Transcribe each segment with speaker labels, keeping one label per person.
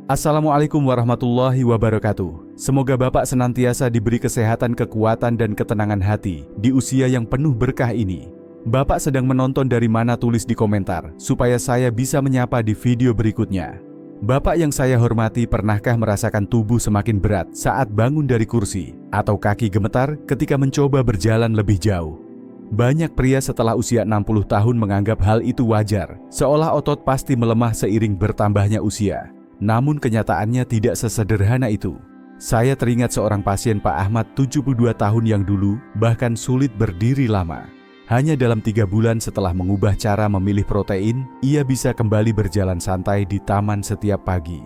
Speaker 1: Assalamualaikum warahmatullahi wabarakatuh. Semoga Bapak senantiasa diberi kesehatan, kekuatan, dan ketenangan hati di usia yang penuh berkah ini. Bapak sedang menonton dari mana, tulis di komentar, supaya saya bisa menyapa di video berikutnya. Bapak yang saya hormati, pernahkah merasakan tubuh semakin berat saat bangun dari kursi, atau kaki gemetar ketika mencoba berjalan lebih jauh? Banyak pria setelah usia 60 tahun menganggap hal itu wajar, seolah otot pasti melemah seiring bertambahnya usia. Namun kenyataannya tidak sesederhana itu. Saya teringat seorang pasien Pak Ahmad 72 tahun yang dulu bahkan sulit berdiri lama. Hanya dalam 3 bulan setelah mengubah cara memilih protein, ia bisa kembali berjalan santai di taman setiap pagi.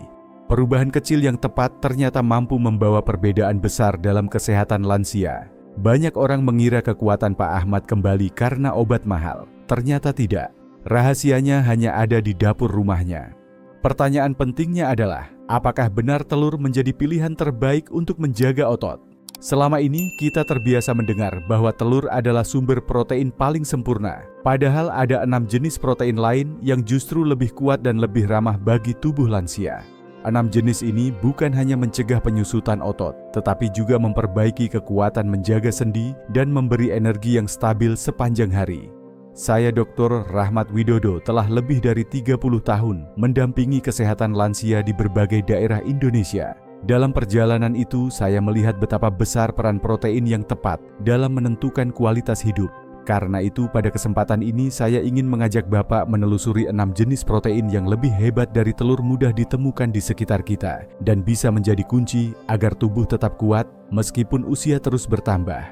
Speaker 1: Perubahan kecil yang tepat ternyata mampu membawa perbedaan besar dalam kesehatan lansia. Banyak orang mengira kekuatan Pak Ahmad kembali karena obat mahal. Ternyata tidak. Rahasianya hanya ada di dapur rumahnya. Pertanyaan pentingnya adalah, apakah benar telur menjadi pilihan terbaik untuk menjaga otot? Selama ini kita terbiasa mendengar bahwa telur adalah sumber protein paling sempurna. Padahal ada 6 jenis protein lain yang justru lebih kuat dan lebih ramah bagi tubuh lansia. 6 jenis ini bukan hanya mencegah penyusutan otot, tetapi juga memperbaiki kekuatan menjaga sendi dan memberi energi yang stabil sepanjang hari. Saya Dr. Rahmat Widodo telah lebih dari 30 tahun mendampingi kesehatan lansia di berbagai daerah Indonesia. Dalam perjalanan itu, saya melihat betapa besar peran protein yang tepat dalam menentukan kualitas hidup. Karena itu, pada kesempatan ini saya ingin mengajak Bapak menelusuri 6 jenis protein yang lebih hebat dari telur, mudah ditemukan di sekitar kita dan bisa menjadi kunci agar tubuh tetap kuat meskipun usia terus bertambah.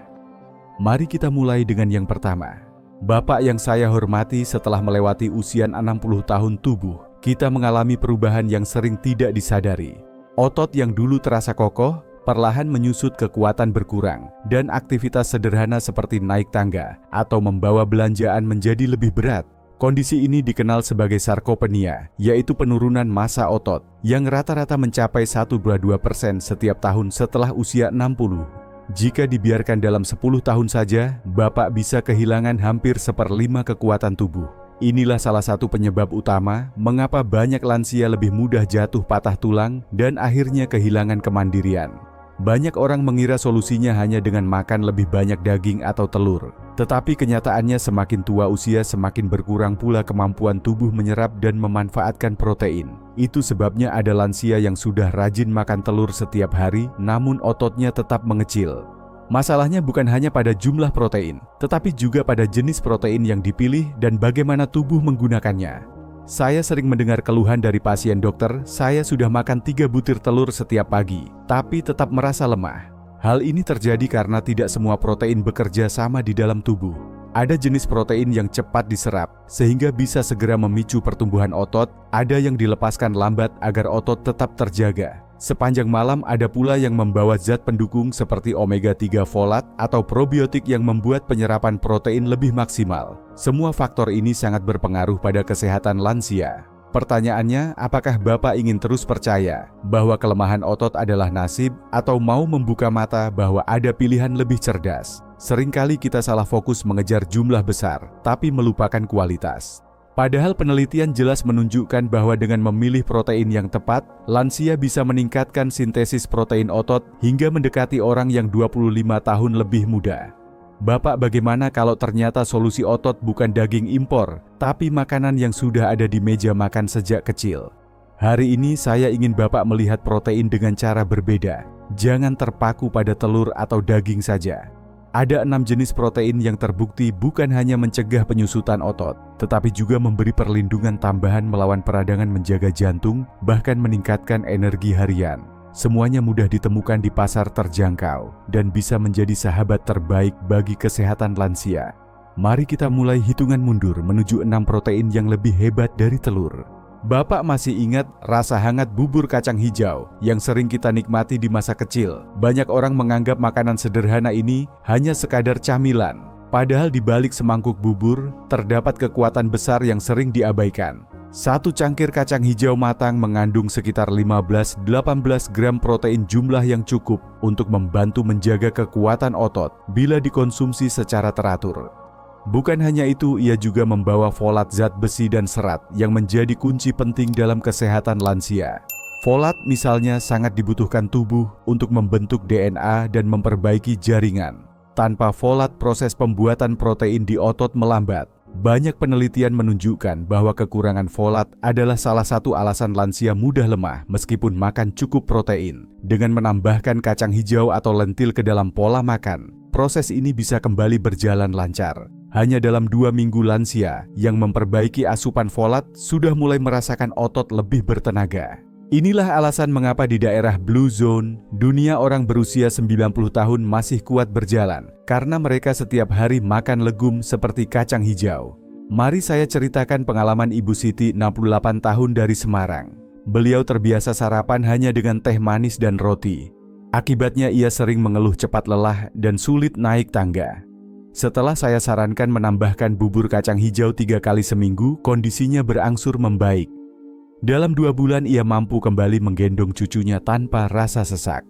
Speaker 1: Mari kita mulai dengan yang pertama. Bapak yang saya hormati, setelah melewati usia 60 tahun tubuh, kita mengalami perubahan yang sering tidak disadari. Otot yang dulu terasa kokoh perlahan menyusut, kekuatan berkurang, dan aktivitas sederhana seperti naik tangga atau membawa belanjaan menjadi lebih berat. Kondisi ini dikenal sebagai sarkopenia, yaitu penurunan massa otot yang rata-rata mencapai 1,2% setiap tahun setelah usia 60. Jika dibiarkan dalam 10 tahun saja, Bapak bisa kehilangan hampir 1/5 kekuatan tubuh. Inilah salah satu penyebab utama mengapa banyak lansia lebih mudah jatuh, patah tulang, dan akhirnya kehilangan kemandirian. Banyak orang mengira solusinya hanya dengan makan lebih banyak daging atau telur. Tetapi kenyataannya semakin tua usia, semakin berkurang pula kemampuan tubuh menyerap dan memanfaatkan protein. Itu sebabnya ada lansia yang sudah rajin makan telur setiap hari, namun ototnya tetap mengecil. Masalahnya bukan hanya pada jumlah protein, tetapi juga pada jenis protein yang dipilih dan bagaimana tubuh menggunakannya. Saya sering mendengar keluhan dari pasien, dokter, saya sudah makan 3 butir telur setiap pagi, tapi tetap merasa lemah. Hal ini terjadi karena tidak semua protein bekerja sama di dalam tubuh. Ada jenis protein yang cepat diserap, sehingga bisa segera memicu pertumbuhan otot, ada yang dilepaskan lambat agar otot tetap terjaga. Sepanjang malam ada pula yang membawa zat pendukung seperti omega-3 folat atau probiotik yang membuat penyerapan protein lebih maksimal. Semua faktor ini sangat berpengaruh pada kesehatan lansia. Pertanyaannya, apakah Bapak ingin terus percaya bahwa kelemahan otot adalah nasib atau mau membuka mata bahwa ada pilihan lebih cerdas? Seringkali kita salah fokus mengejar jumlah besar, tapi melupakan kualitas. Padahal penelitian jelas menunjukkan bahwa dengan memilih protein yang tepat, lansia bisa meningkatkan sintesis protein otot hingga mendekati orang yang 25 tahun lebih muda. Bapak, bagaimana kalau ternyata solusi otot bukan daging impor, tapi makanan yang sudah ada di meja makan sejak kecil? Hari ini saya ingin Bapak melihat protein dengan cara berbeda. Jangan terpaku pada telur atau daging saja. Ada 6 jenis protein yang terbukti bukan hanya mencegah penyusutan otot, tetapi juga memberi perlindungan tambahan melawan peradangan, menjaga jantung, bahkan meningkatkan energi harian. Semuanya mudah ditemukan di pasar terjangkau dan bisa menjadi sahabat terbaik bagi kesehatan lansia. Mari kita mulai hitungan mundur menuju 6 protein yang lebih hebat dari telur. Bapak masih ingat rasa hangat bubur kacang hijau yang sering kita nikmati di masa kecil? Banyak orang menganggap makanan sederhana ini hanya sekadar camilan. Padahal di balik semangkuk bubur, terdapat kekuatan besar yang sering diabaikan. Satu cangkir kacang hijau matang mengandung sekitar 15-18 gram protein, jumlah yang cukup untuk membantu menjaga kekuatan otot bila dikonsumsi secara teratur. Bukan hanya itu, ia juga membawa folat, zat besi dan serat yang menjadi kunci penting dalam kesehatan lansia. Folat misalnya sangat dibutuhkan tubuh untuk membentuk DNA dan memperbaiki jaringan. Tanpa folat, proses pembuatan protein di otot melambat. Banyak penelitian menunjukkan bahwa kekurangan folat adalah salah satu alasan lansia mudah lemah meskipun makan cukup protein. Dengan menambahkan kacang hijau atau lentil ke dalam pola makan, proses ini bisa kembali berjalan lancar. Hanya dalam 2 minggu lansia yang memperbaiki asupan folat sudah mulai merasakan otot lebih bertenaga. Inilah alasan mengapa di daerah Blue Zone, dunia orang berusia 90 tahun masih kuat berjalan, karena mereka setiap hari makan legum seperti kacang hijau. Mari saya ceritakan pengalaman Ibu Siti, 68 tahun dari Semarang. Beliau terbiasa sarapan hanya dengan teh manis dan roti. Akibatnya ia sering mengeluh cepat lelah dan sulit naik tangga. Setelah saya sarankan menambahkan bubur kacang hijau 3 kali seminggu, kondisinya berangsur membaik. Dalam 2 bulan ia mampu kembali menggendong cucunya tanpa rasa sesak.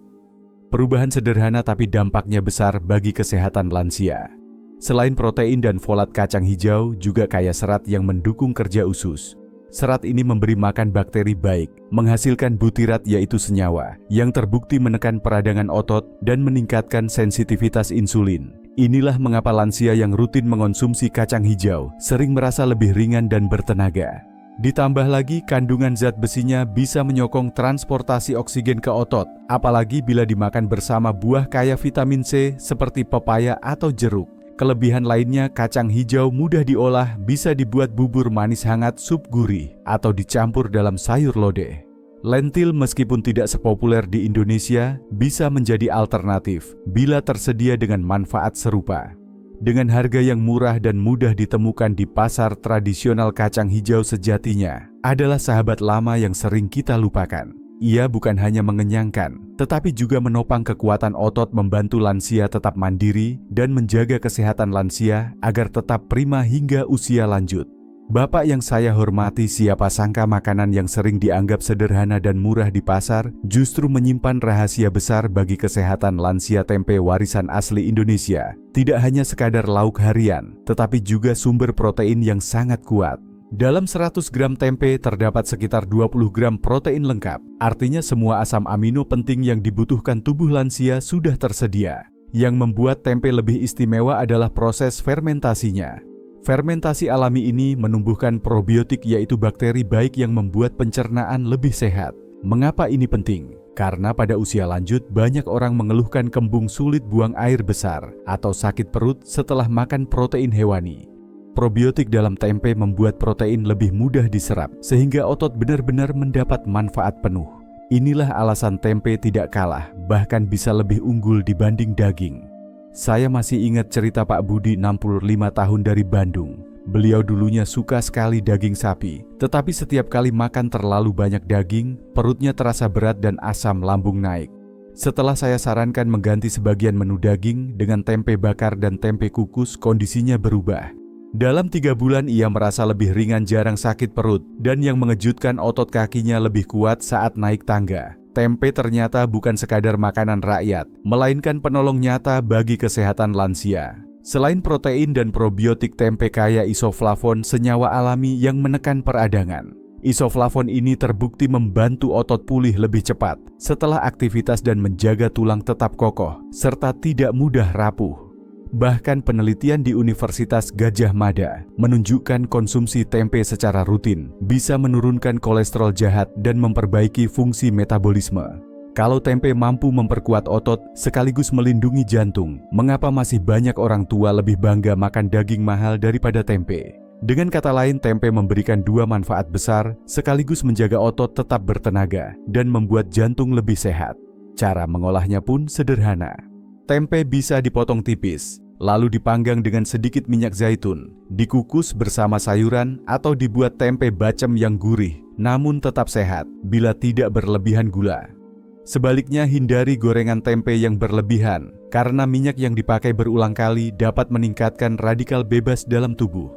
Speaker 1: Perubahan sederhana tapi dampaknya besar bagi kesehatan lansia. Selain protein dan folat, kacang hijau juga kaya serat yang mendukung kerja usus. Serat ini memberi makan bakteri baik, menghasilkan butirat yaitu senyawa, yang terbukti menekan peradangan otot dan meningkatkan sensitivitas insulin. Inilah mengapa lansia yang rutin mengonsumsi kacang hijau sering merasa lebih ringan dan bertenaga. Ditambah lagi kandungan zat besinya bisa menyokong transportasi oksigen ke otot, apalagi bila dimakan bersama buah kaya vitamin C seperti pepaya atau jeruk. Kelebihan lainnya, kacang hijau mudah diolah, bisa dibuat bubur manis hangat, sup gurih, atau dicampur dalam sayur lodeh. Lentil meskipun tidak sepopuler di Indonesia, bisa menjadi alternatif bila tersedia dengan manfaat serupa. Dengan harga yang murah dan mudah ditemukan di pasar tradisional, kacang hijau sejatinya adalah sahabat lama yang sering kita lupakan. Ia bukan hanya mengenyangkan, tetapi juga menopang kekuatan otot, membantu lansia tetap mandiri, dan menjaga kesehatan lansia agar tetap prima hingga usia lanjut. Bapak yang saya hormati, siapa sangka makanan yang sering dianggap sederhana dan murah di pasar justru menyimpan rahasia besar bagi kesehatan lansia. Tempe warisan asli Indonesia tidak hanya sekadar lauk harian, tetapi juga sumber protein yang sangat kuat. Dalam 100 gram tempe terdapat sekitar 20 gram protein lengkap, artinya semua asam amino penting yang dibutuhkan tubuh lansia sudah tersedia. Yang membuat tempe lebih istimewa adalah proses fermentasinya. Fermentasi alami ini menumbuhkan probiotik, yaitu bakteri baik yang membuat pencernaan lebih sehat. Mengapa ini penting? Karena pada usia lanjut banyak orang mengeluhkan kembung, sulit buang air besar, atau sakit perut setelah makan protein hewani. Probiotik dalam tempe membuat protein lebih mudah diserap, sehingga otot benar-benar mendapat manfaat penuh. Inilah alasan tempe tidak kalah, bahkan bisa lebih unggul dibanding daging. Saya masih ingat cerita Pak Budi, 65 tahun dari Bandung. Beliau dulunya suka sekali daging sapi, tetapi setiap kali makan terlalu banyak daging, perutnya terasa berat dan asam lambung naik. Setelah saya sarankan mengganti sebagian menu daging dengan tempe bakar dan tempe kukus, kondisinya berubah. Dalam 3 bulan ia merasa lebih ringan, jarang sakit perut, dan yang mengejutkan, otot kakinya lebih kuat saat naik tangga. Tempe ternyata bukan sekadar makanan rakyat, melainkan penolong nyata bagi kesehatan lansia. Selain protein dan probiotik, tempe kaya isoflavon, senyawa alami yang menekan peradangan. Isoflavon ini terbukti membantu otot pulih lebih cepat setelah aktivitas dan menjaga tulang tetap kokoh, serta tidak mudah rapuh. Bahkan penelitian di Universitas Gadjah Mada menunjukkan konsumsi tempe secara rutin bisa menurunkan kolesterol jahat dan memperbaiki fungsi metabolisme. Kalau tempe mampu memperkuat otot sekaligus melindungi jantung, mengapa masih banyak orang tua lebih bangga makan daging mahal daripada tempe? Dengan kata lain, tempe memberikan 2 manfaat besar, sekaligus menjaga otot tetap bertenaga dan membuat jantung lebih sehat. Cara mengolahnya pun sederhana. Tempe bisa dipotong tipis, lalu dipanggang dengan sedikit minyak zaitun, dikukus bersama sayuran, atau dibuat tempe bacem yang gurih, namun tetap sehat bila tidak berlebihan gula. Sebaliknya, hindari gorengan tempe yang berlebihan, karena minyak yang dipakai berulang kali dapat meningkatkan radikal bebas dalam tubuh.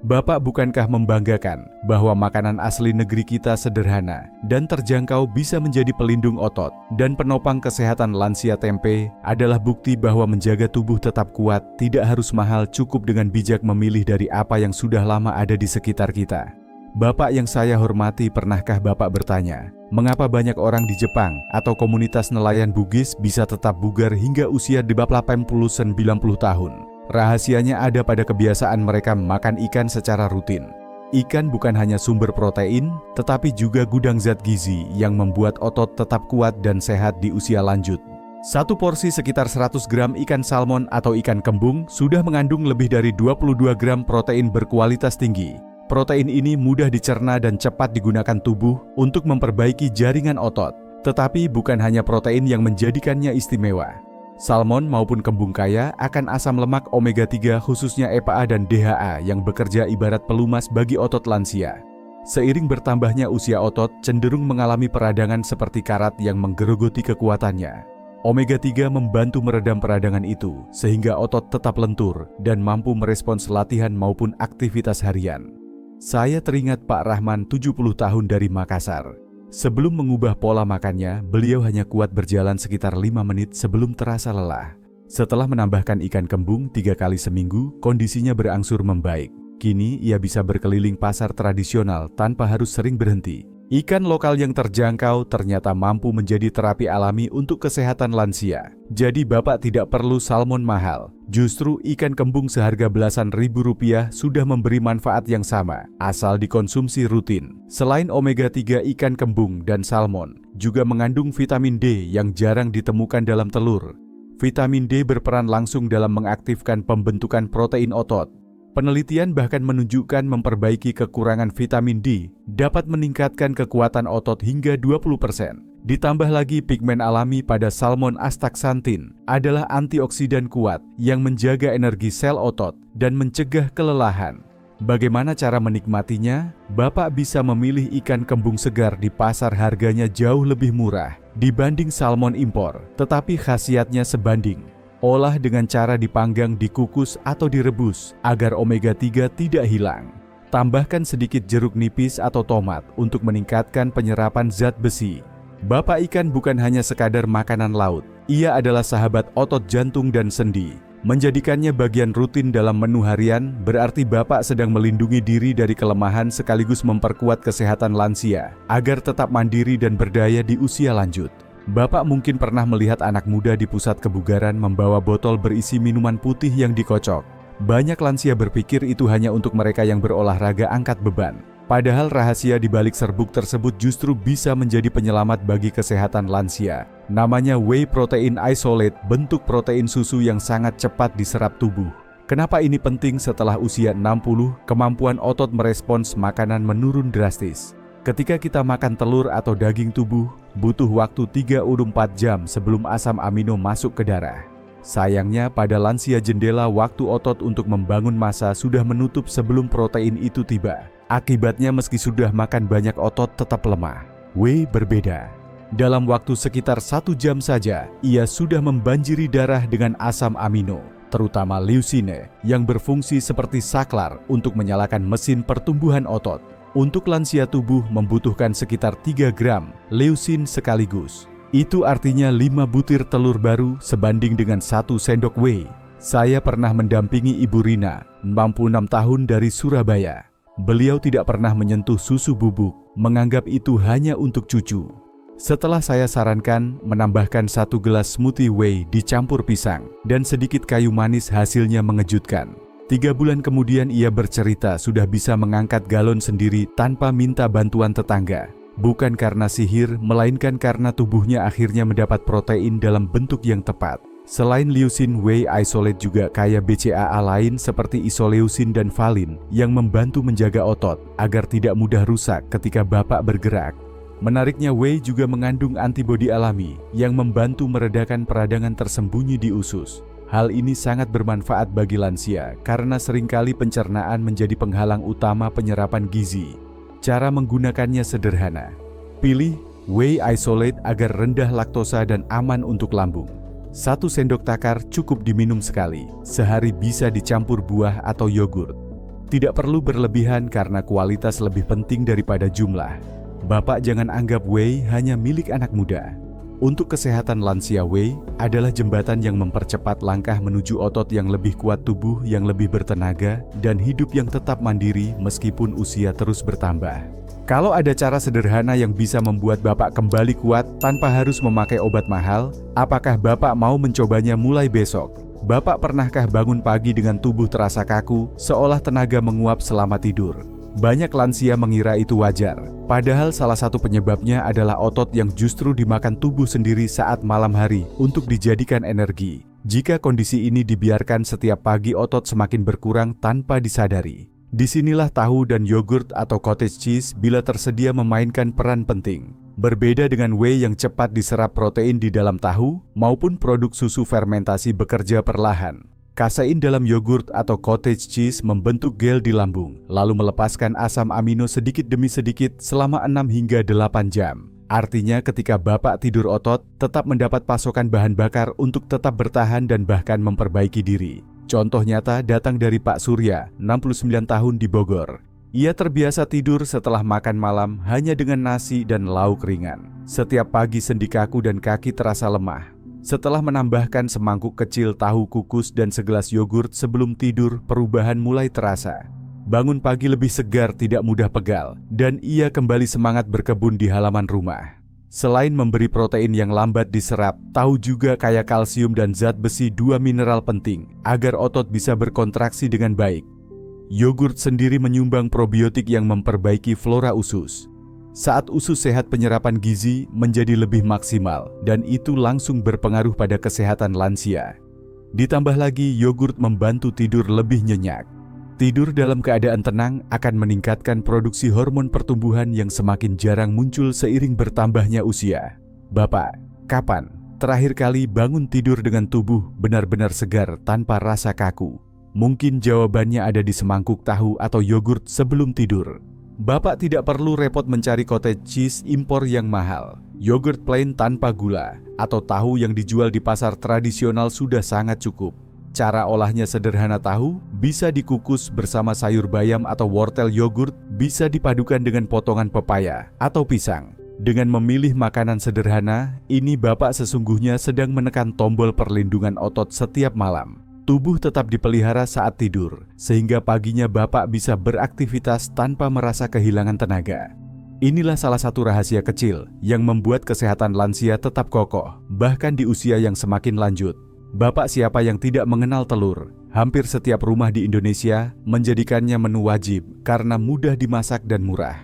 Speaker 1: Bapak bukankah membanggakan bahwa makanan asli negeri kita sederhana dan terjangkau bisa menjadi pelindung otot dan penopang kesehatan lansia? Tempe adalah bukti bahwa menjaga tubuh tetap kuat tidak harus mahal, cukup dengan bijak memilih dari apa yang sudah lama ada di sekitar kita. Bapak yang saya hormati, pernahkah Bapak bertanya, mengapa banyak orang di Jepang atau komunitas nelayan Bugis bisa tetap bugar hingga usia di bawah 80-90 tahun? Rahasianya ada pada kebiasaan mereka makan ikan secara rutin. Ikan bukan hanya sumber protein, tetapi juga gudang zat gizi yang membuat otot tetap kuat dan sehat di usia lanjut. Satu porsi sekitar 100 gram ikan salmon atau ikan kembung sudah mengandung lebih dari 22 gram protein berkualitas tinggi. Protein ini mudah dicerna dan cepat digunakan tubuh untuk memperbaiki jaringan otot. Tetapi bukan hanya protein yang menjadikannya istimewa. Salmon maupun kembung kaya akan asam lemak omega 3 khususnya EPA dan DHA yang bekerja ibarat pelumas bagi otot lansia. Seiring bertambahnya usia otot cenderung mengalami peradangan seperti karat yang menggerogoti kekuatannya. Omega 3 membantu meredam peradangan itu sehingga otot tetap lentur dan mampu merespons latihan maupun aktivitas harian. Saya teringat Pak Rahman 70 tahun dari Makassar. Sebelum mengubah pola makannya, beliau hanya kuat berjalan sekitar 5 menit sebelum terasa lelah. Setelah menambahkan ikan kembung 3 kali seminggu, kondisinya berangsur membaik. Kini ia bisa berkeliling pasar tradisional tanpa harus sering berhenti. Ikan lokal yang terjangkau ternyata mampu menjadi terapi alami untuk kesehatan lansia. Jadi Bapak tidak perlu salmon mahal. Justru ikan kembung seharga belasan ribu rupiah sudah memberi manfaat yang sama, asal dikonsumsi rutin. Selain omega 3, ikan kembung dan salmon juga mengandung vitamin D yang jarang ditemukan dalam telur. Vitamin D berperan langsung dalam mengaktifkan pembentukan protein otot. Penelitian bahkan menunjukkan memperbaiki kekurangan vitamin D dapat meningkatkan kekuatan otot hingga 20%. Ditambah lagi pigmen alami pada salmon astaxanthin adalah antioksidan kuat yang menjaga energi sel otot dan mencegah kelelahan. Bagaimana cara menikmatinya? Bapak bisa memilih ikan kembung segar di pasar, harganya jauh lebih murah dibanding salmon impor, tetapi khasiatnya sebanding. Olah dengan cara dipanggang, dikukus, atau direbus agar omega 3 tidak hilang. Tambahkan sedikit jeruk nipis atau tomat untuk meningkatkan penyerapan zat besi. Bapak ikan bukan hanya sekadar makanan laut, ia adalah sahabat otot jantung dan sendi. Menjadikannya bagian rutin dalam menu harian berarti Bapak sedang melindungi diri dari kelemahan sekaligus memperkuat kesehatan lansia agar tetap mandiri dan berdaya di usia lanjut. Bapak mungkin pernah melihat anak muda di pusat kebugaran membawa botol berisi minuman putih yang dikocok. Banyak lansia berpikir itu hanya untuk mereka yang berolahraga angkat beban. Padahal rahasia di balik serbuk tersebut justru bisa menjadi penyelamat bagi kesehatan lansia. Namanya whey protein isolate, bentuk protein susu yang sangat cepat diserap tubuh. Kenapa ini penting? Setelah usia 60, kemampuan otot merespons makanan menurun drastis. Ketika kita makan telur atau daging, tubuh butuh waktu 3-4 jam sebelum asam amino masuk ke darah. Sayangnya pada lansia jendela waktu otot untuk membangun massa sudah menutup sebelum protein itu tiba. Akibatnya meski sudah makan banyak, otot tetap lemah. Whey berbeda. Dalam waktu sekitar 1 jam saja, ia sudah membanjiri darah dengan asam amino, terutama leucine yang berfungsi seperti saklar untuk menyalakan mesin pertumbuhan otot. Untuk lansia, tubuh membutuhkan sekitar 3 gram leucin sekaligus. Itu artinya 5 butir telur baru sebanding dengan 1 sendok whey. Saya pernah mendampingi Ibu Rina, 66 tahun dari Surabaya. Beliau tidak pernah menyentuh susu bubuk, menganggap itu hanya untuk cucu. Setelah saya sarankan menambahkan 1 gelas smoothie whey dicampur pisang dan sedikit kayu manis, hasilnya mengejutkan. 3 bulan kemudian ia bercerita sudah bisa mengangkat galon sendiri tanpa minta bantuan tetangga. Bukan karena sihir, melainkan karena tubuhnya akhirnya mendapat protein dalam bentuk yang tepat. Selain leucin, whey isolate juga kaya BCAA lain seperti isoleucin dan valin yang membantu menjaga otot agar tidak mudah rusak ketika Bapak bergerak. Menariknya, whey juga mengandung antibodi alami yang membantu meredakan peradangan tersembunyi di usus. Hal ini sangat bermanfaat bagi lansia karena seringkali pencernaan menjadi penghalang utama penyerapan gizi. Cara menggunakannya sederhana. Pilih whey isolate agar rendah laktosa dan aman untuk lambung. 1 sendok takar cukup diminum sekali. Sehari bisa dicampur buah atau yogurt. Tidak perlu berlebihan karena kualitas lebih penting daripada jumlah. Bapak jangan anggap whey hanya milik anak muda. Untuk kesehatan lansia, whey adalah jembatan yang mempercepat langkah menuju otot yang lebih kuat, tubuh yang lebih bertenaga, dan hidup yang tetap mandiri meskipun usia terus bertambah. Kalau ada cara sederhana yang bisa membuat Bapak kembali kuat tanpa harus memakai obat mahal, apakah Bapak mau mencobanya mulai besok? Bapak pernahkah bangun pagi dengan tubuh terasa kaku, seolah tenaga menguap selama tidur? Banyak lansia mengira itu wajar, padahal salah satu penyebabnya adalah otot yang justru dimakan tubuh sendiri saat malam hari untuk dijadikan energi. Jika kondisi ini dibiarkan setiap pagi, otot semakin berkurang tanpa disadari. Disinilah tahu dan yogurt atau cottage cheese bila tersedia memainkan peran penting. Berbeda dengan whey yang cepat diserap protein di dalam tahu maupun produk susu fermentasi bekerja perlahan. Kasein dalam yogurt atau cottage cheese membentuk gel di lambung, lalu melepaskan asam amino sedikit demi sedikit selama 6 hingga 8 jam. Artinya ketika Bapak tidur, otot tetap mendapat pasokan bahan bakar untuk tetap bertahan dan bahkan memperbaiki diri. Contoh nyata datang dari Pak Surya, 69 tahun di Bogor. Ia terbiasa tidur setelah makan malam hanya dengan nasi dan lauk ringan. Setiap pagi sendi kaku dan kaki terasa lemah. Setelah menambahkan semangkuk kecil tahu kukus dan segelas yogurt sebelum tidur, perubahan mulai terasa. Bangun pagi lebih segar, tidak mudah pegal, dan ia kembali semangat berkebun di halaman rumah. Selain memberi protein yang lambat diserap, tahu juga kaya kalsium dan zat besi, 2 mineral penting agar otot bisa berkontraksi dengan baik. Yogurt sendiri menyumbang probiotik yang memperbaiki flora usus. Saat usus sehat, penyerapan gizi menjadi lebih maksimal dan itu langsung berpengaruh pada kesehatan lansia. Ditambah lagi, yogurt membantu tidur lebih nyenyak. Tidur dalam keadaan tenang akan meningkatkan produksi hormon pertumbuhan yang semakin jarang muncul seiring bertambahnya usia. Bapak, kapan terakhir kali bangun tidur dengan tubuh benar-benar segar tanpa rasa kaku? Mungkin jawabannya ada di semangkuk tahu atau yogurt sebelum tidur. Bapak tidak perlu repot mencari cottage cheese impor yang mahal. Yogurt plain tanpa gula atau tahu yang dijual di pasar tradisional sudah sangat cukup. Cara olahnya sederhana, tahu bisa dikukus bersama sayur bayam atau wortel, yogurt bisa dipadukan dengan potongan pepaya atau pisang. Dengan memilih makanan sederhana, ini Bapak sesungguhnya sedang menekan tombol perlindungan otot setiap malam. Tubuh tetap dipelihara saat tidur, sehingga paginya Bapak bisa beraktivitas tanpa merasa kehilangan tenaga. Inilah salah satu rahasia kecil yang membuat kesehatan lansia tetap kokoh, bahkan di usia yang semakin lanjut. Bapak siapa yang tidak mengenal telur? Hampir setiap rumah di Indonesia menjadikannya menu wajib karena mudah dimasak dan murah.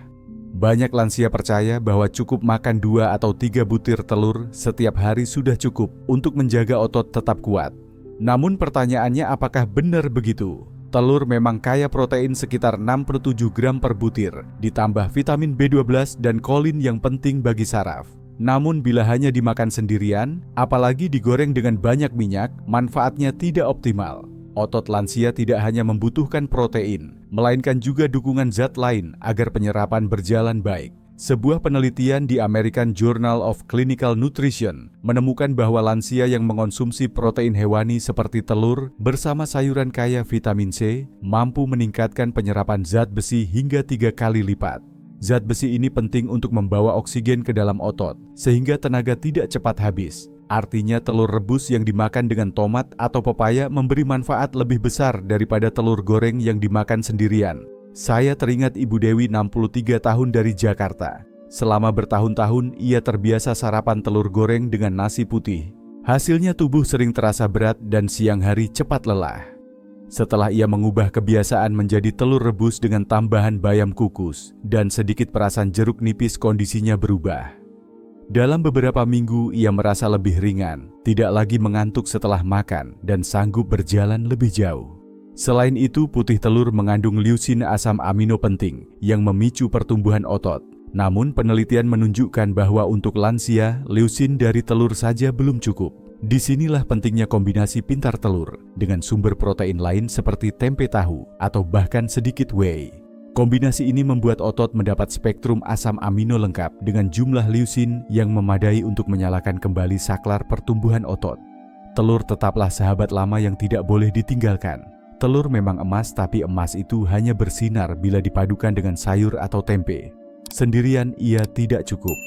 Speaker 1: Banyak lansia percaya bahwa cukup makan 2 atau 3 butir telur setiap hari sudah cukup untuk menjaga otot tetap kuat. Namun pertanyaannya, apakah benar begitu? Telur memang kaya protein sekitar 67 gram per butir, ditambah vitamin B12 dan kolin yang penting bagi saraf. Namun bila hanya dimakan sendirian, apalagi digoreng dengan banyak minyak, manfaatnya tidak optimal. Otot lansia tidak hanya membutuhkan protein, melainkan juga dukungan zat lain agar penyerapan berjalan baik. Sebuah penelitian di American Journal of Clinical Nutrition menemukan bahwa lansia yang mengonsumsi protein hewani seperti telur bersama sayuran kaya vitamin C mampu meningkatkan penyerapan zat besi hingga 3 kali lipat. Zat besi ini penting untuk membawa oksigen ke dalam otot, sehingga tenaga tidak cepat habis. Artinya telur rebus yang dimakan dengan tomat atau pepaya memberi manfaat lebih besar daripada telur goreng yang dimakan sendirian. Saya teringat Ibu Dewi, 63 tahun dari Jakarta. Selama bertahun-tahun ia terbiasa sarapan telur goreng dengan nasi putih. Hasilnya tubuh sering terasa berat dan siang hari cepat lelah. Setelah ia mengubah kebiasaan menjadi telur rebus dengan tambahan bayam kukus dan sedikit perasan jeruk nipis, kondisinya berubah. Dalam beberapa minggu ia merasa lebih ringan, tidak lagi mengantuk setelah makan dan sanggup berjalan lebih jauh. Selain itu, putih telur mengandung leusin, asam amino penting yang memicu pertumbuhan otot. Namun penelitian menunjukkan bahwa untuk lansia, leusin dari telur saja belum cukup. Disinilah pentingnya kombinasi pintar telur dengan sumber protein lain seperti tempe, tahu, atau bahkan sedikit whey. Kombinasi ini membuat otot mendapat spektrum asam amino lengkap dengan jumlah leusin yang memadai untuk menyalakan kembali saklar pertumbuhan otot. Telur tetaplah sahabat lama yang tidak boleh ditinggalkan. Telur memang emas, tapi emas itu hanya bersinar bila dipadukan dengan sayur atau tempe. Sendirian ia tidak cukup.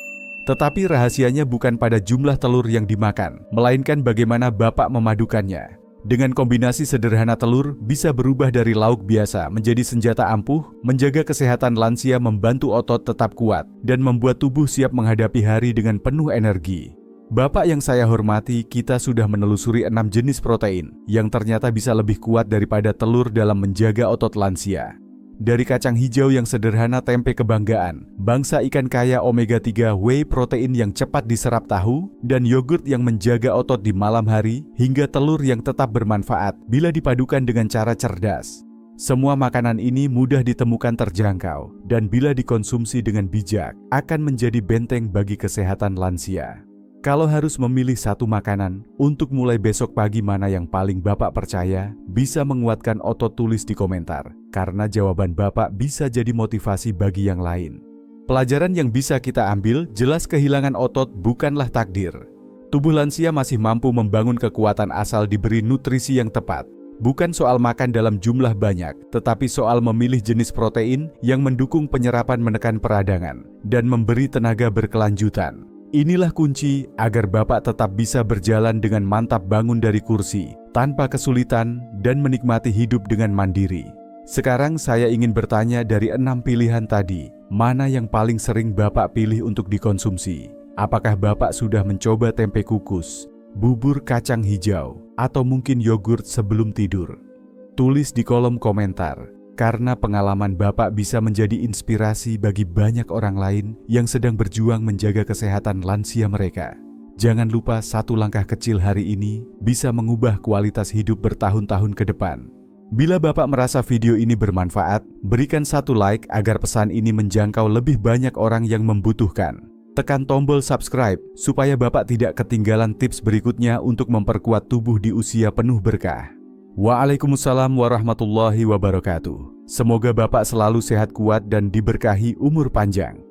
Speaker 1: Tetapi rahasianya bukan pada jumlah telur yang dimakan, melainkan bagaimana Bapak memadukannya. Dengan kombinasi sederhana telur bisa berubah dari lauk biasa menjadi senjata ampuh, menjaga kesehatan lansia, membantu otot tetap kuat, dan membuat tubuh siap menghadapi hari dengan penuh energi. Bapak yang saya hormati, kita sudah menelusuri 6 jenis protein yang ternyata bisa lebih kuat daripada telur dalam menjaga otot lansia. Dari kacang hijau yang sederhana, tempe kebanggaan, bangsa ikan kaya omega 3, whey protein yang cepat diserap tahu, dan yogurt yang menjaga otot di malam hari, hingga telur yang tetap bermanfaat bila dipadukan dengan cara cerdas. Semua makanan ini mudah ditemukan, terjangkau, dan bila dikonsumsi dengan bijak, akan menjadi benteng bagi kesehatan lansia. Kalau harus memilih satu makanan untuk mulai besok pagi, mana yang paling Bapak percaya bisa menguatkan otot, tulis di komentar. Karena jawaban Bapak bisa jadi motivasi bagi yang lain. Pelajaran yang bisa kita ambil, jelas kehilangan otot bukanlah takdir. Tubuh lansia masih mampu membangun kekuatan asal diberi nutrisi yang tepat. Bukan soal makan dalam jumlah banyak, tetapi soal memilih jenis protein yang mendukung penyerapan, menekan peradangan, dan memberi tenaga berkelanjutan. Inilah kunci agar Bapak tetap bisa berjalan dengan mantap, bangun dari kursi tanpa kesulitan, dan menikmati hidup dengan mandiri. Sekarang saya ingin bertanya, dari 6 pilihan tadi, mana yang paling sering Bapak pilih untuk dikonsumsi? Apakah Bapak sudah mencoba tempe kukus, bubur kacang hijau, atau mungkin yogurt sebelum tidur? Tulis di kolom komentar. Karena pengalaman Bapak bisa menjadi inspirasi bagi banyak orang lain yang sedang berjuang menjaga kesehatan lansia mereka. Jangan lupa, satu langkah kecil hari ini bisa mengubah kualitas hidup bertahun-tahun ke depan. Bila Bapak merasa video ini bermanfaat, berikan satu like agar pesan ini menjangkau lebih banyak orang yang membutuhkan. Tekan tombol subscribe supaya Bapak tidak ketinggalan tips berikutnya untuk memperkuat tubuh di usia penuh berkah. Waalaikumsalam warahmatullahi wabarakatuh. Semoga Bapak selalu sehat, kuat, dan diberkahi umur panjang.